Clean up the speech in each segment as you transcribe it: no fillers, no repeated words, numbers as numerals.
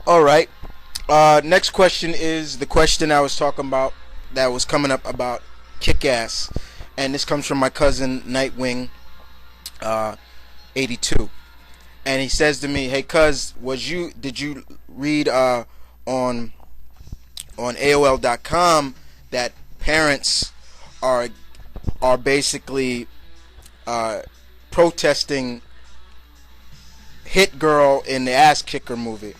All right. Next question is the question I was talking about that was coming up about Kick Ass, and this comes from my cousin Nightwing, uh, 82, and he says to me, "Hey, cuz, did you read on on AOL.com that parents are are basically uh, protesting Hit Girl in the Ass Kicker movie?"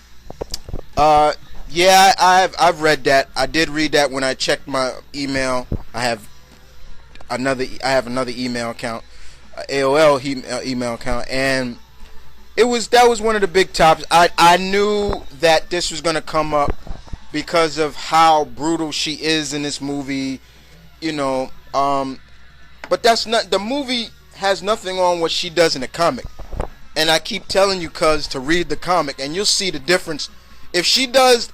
Uh, yeah, I've read that. I did read that when I checked my email. I have another email account, AOL email account, and that was one of the big topics. I knew that this was gonna come up because of how brutal she is in this movie, you know. But that's not the movie has nothing on what she does in the comic, and I keep telling you, cuz, to read the comic, and you'll see the difference. If she does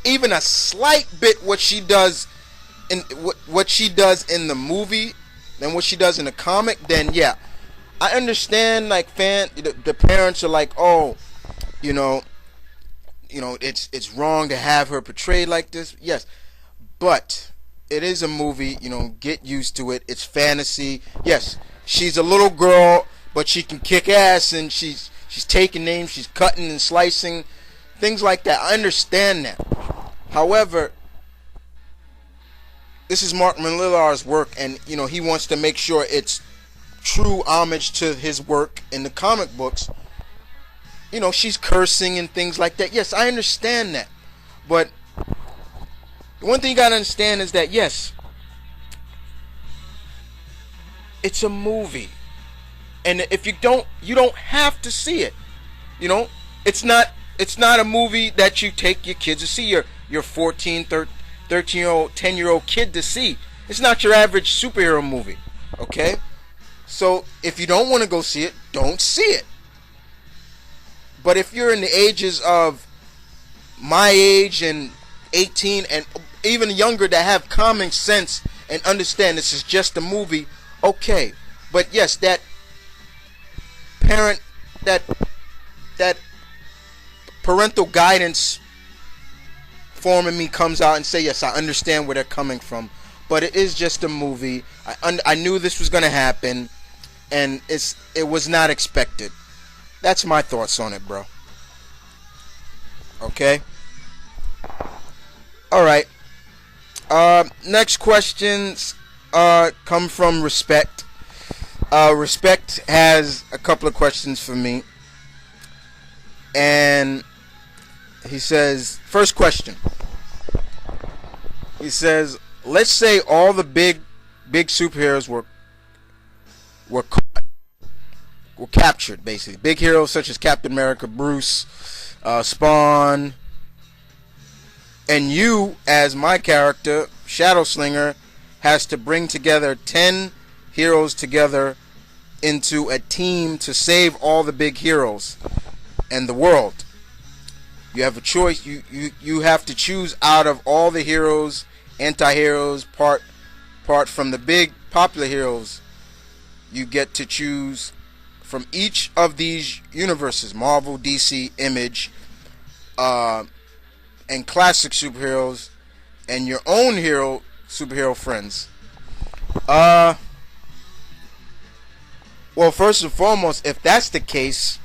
even a slight bit what she does in the movie than what she does in the comic, then yeah, I understand. Like the parents are like, oh, you know, it's wrong to have her portrayed like this. Yes, but it is a movie. Get used to it. It's fantasy. Yes, she's a little girl, but she can kick ass, and she's taking names, she's cutting and slicing, things like that. I understand that. However, this is Mark Millar's work, and he wants to make sure it's true homage to his work in the comic books. She's cursing and things like that. Yes, I understand that. But the one thing you gotta understand is that yes, it's a movie. And if you don't have to see it. It's not a movie that you take your kids to see, your 14, 13-year-old, 10-year-old kid to see. It's not your average superhero movie, okay? So if you don't want to go see it, don't see it. But if you're in the ages of my age and 18 and even younger that have common sense and understand this is just a movie, okay. But yes, that parent, that parental guidance form in me comes out and say, yes, I understand where they're coming from, but it is just a movie. I knew this was going to happen, and it was not expected. That's my thoughts on it, bro. Okay? Alright. Next questions come from Respect. Respect has a couple of questions for me. And he says, first question. He says, let's say all the big superheroes were captured, basically. Big heroes such as Captain America, Bruce, Spawn, and you, as my character, Shadow Slinger, has to bring together 10 heroes together into a team to save all the big heroes and the world. You have a choice. You have to choose out of all the heroes, anti-heroes, part from the big popular heroes. You get to choose from each of these universes: Marvel, DC, Image, and classic superheroes, and your own superhero friends. Well, first and foremost, if that's the case,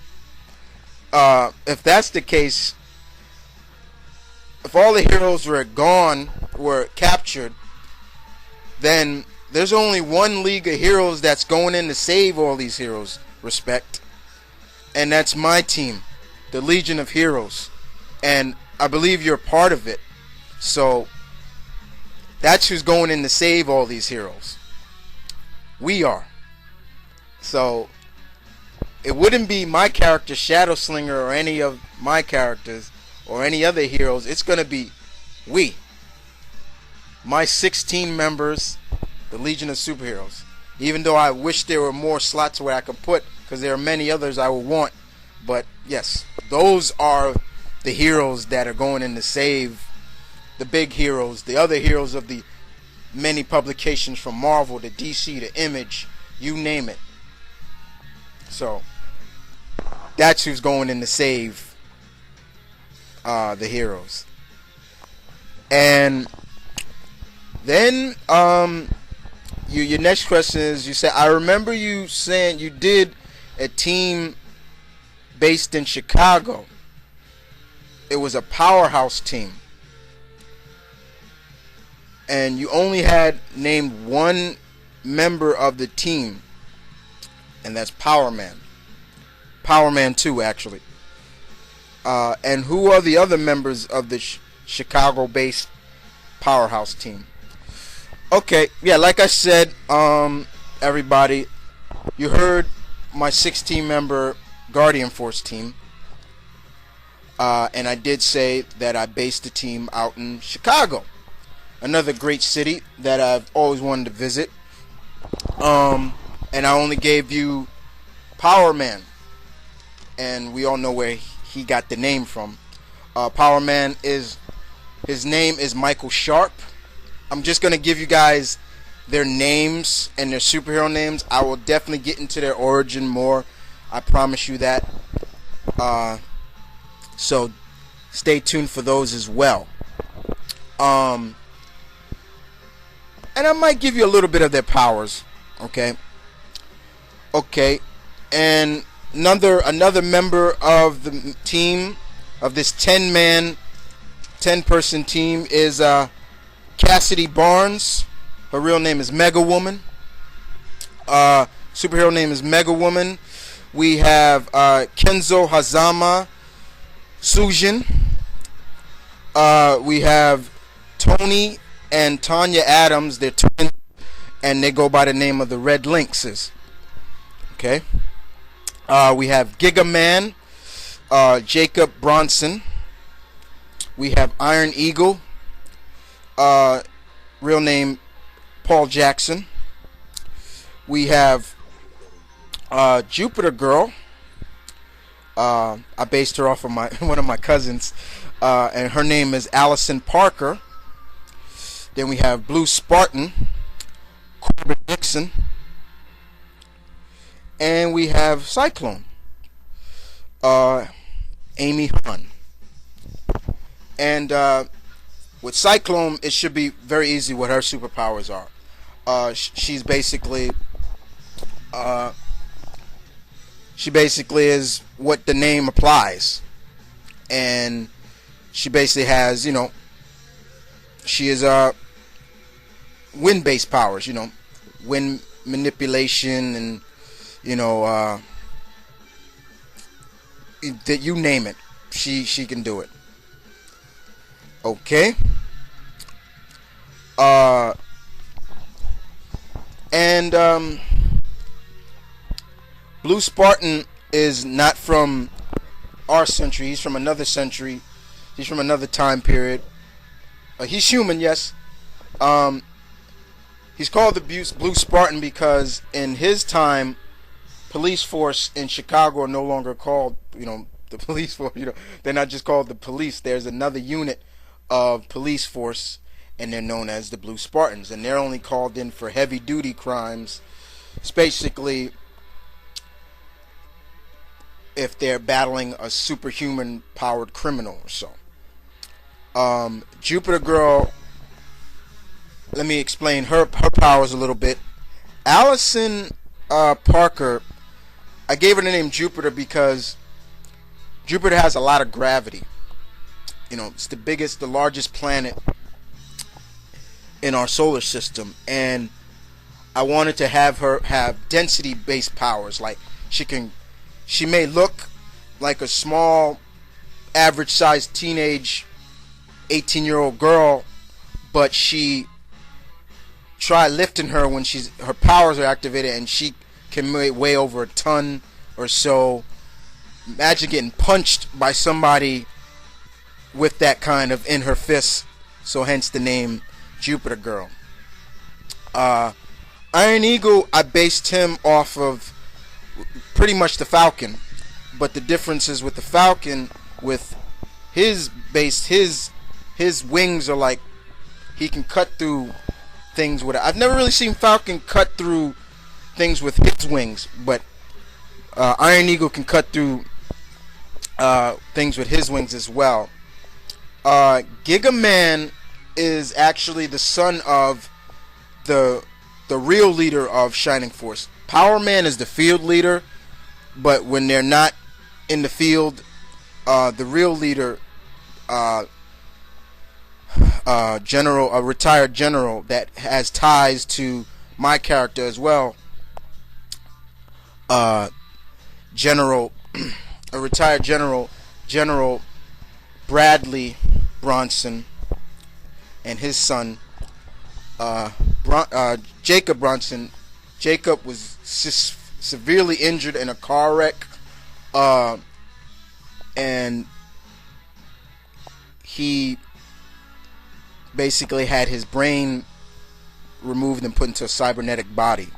if all the heroes were captured, then there's only one League of Heroes that's going in to save all these heroes. Respect. And that's my team, the Legion of Heroes. And I believe you're part of it. So that's who's going in to save all these heroes. We are. So it wouldn't be my character Shadow Slinger or any of my characters or any other heroes. It's going to be we. My 16 members, the Legion of Superheroes. Even though I wish there were more slots where I could put, because there are many others I would want. But yes, those are the heroes that are going in to save the big heroes, the other heroes of the many publications from Marvel to DC to Image, you name it. So that's who's going in to save the heroes. And then your next question is, you said, I remember you saying you did a team based in Chicago. It was a powerhouse team. And you only had named one member of the team, and that's Power Man. Power Man 2, actually. And who are the other members of the Chicago-based powerhouse team? Okay, yeah, like I said, everybody, you heard my 16-member Guardian Force team. And I did say that I based the team out in Chicago, another great city that I've always wanted to visit. And I only gave you Power Man, and we all know where he got the name from. Power Man his name is Michael Sharp. I'm just gonna give you guys their names and their superhero names. I will definitely get into their origin more. I promise you that. So stay tuned for those as well. And I might give you a little bit of their powers. Okay. And another member of the team, of this 10-person team, is Cassidy Barnes. Her real name is Mega Woman. Superhero name is Mega Woman. We have Kenzo Hazama Sujin. We have Tony and Tanya Adams. They're twins, and they go by the name of the Red Lynxes. Okay. We have Giga Man, Jacob Bronson. We have Iron Eagle, real name Paul Jackson. We have Jupiter Girl. I based her off of one of my cousins, and her name is Allison Parker. Then we have Blue Spartan, Corbin Dixon. And we have Cyclone, Amy Hunn. And with Cyclone, it should be very easy what her superpowers are. She basically is what the name applies. And she basically has, she is wind-based powers, wind manipulation and that you name it, she can do it. Okay. And Blue Spartan is not from our century. He's from another century. He's from another time period. He's human, yes. He's called the Blue Spartan because in his time, police force in Chicago are no longer called, the police force. They're not just called the police. There's another unit of police force, and they're known as the Blue Spartans, and they're only called in for heavy duty crimes. It's basically if they're battling a superhuman powered criminal or so. Jupiter Girl, let me explain her powers a little bit. Allison Parker, I gave her the name Jupiter because Jupiter has a lot of gravity. It's the largest planet in our solar system, and I wanted to have her have density-based powers. Like she may look like a small, average-sized teenage 18-year-old girl, but try lifting her when her powers are activated, and she can weigh over a ton or so. Imagine getting punched by somebody with that kind of in her fists. So hence the name Jupiter Girl. Iron Eagle, I based him off of pretty much the Falcon, but the difference is with the Falcon, with his wings are like he can cut through things with it. I've never really seen Falcon cut through things with his wings, but Iron Eagle can cut through things with his wings as well. Giga Man is actually the son of the real leader of Shining Force. Power Man is the field leader, but when they're not in the field, the real leader, general, a retired general that has ties to my character as well, General, a retired general, General Bradley Bronson, and his son, Jacob Bronson. Jacob was severely injured in a car wreck, and he basically had his brain removed and put into a cybernetic body.